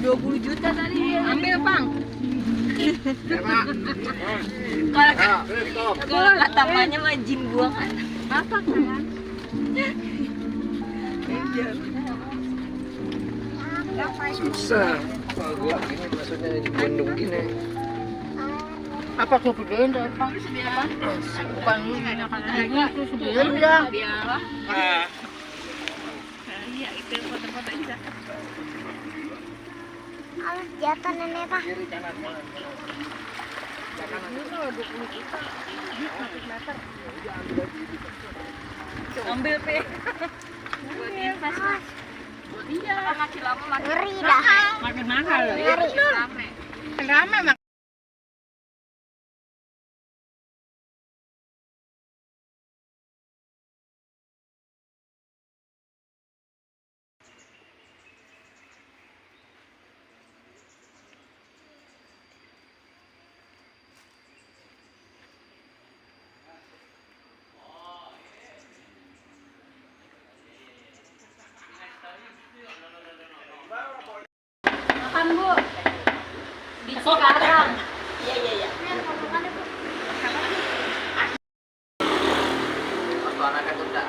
20 juta tadi. Ambil, Bang. Kalau kata mamanya mah jin buangan. Masak, sayang. Susah. Wah, gua gini maksudnya di Bandung gini. Apa tuh gedein deh, Bang? Bukan lagi itu gedein dah. Iya, itu foto-foto Isa. Alas jatuh nenek pak. Kiri kanan. Ini kalau 20 juta, 100 meter. Ambil Pe. Buat invest Mas. Buat iya. Makin lama makin Ngeri dah. Makin mahal. Ngeri. rame. Rame, Mak. Makan Bu. Di Cikarang. Iya. Waktu anaknya tunda.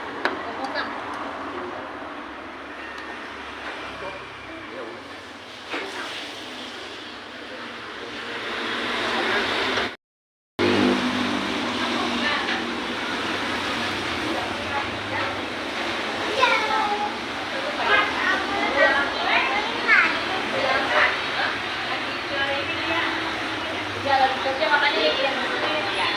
Jalan kerja makanya dia. Ya,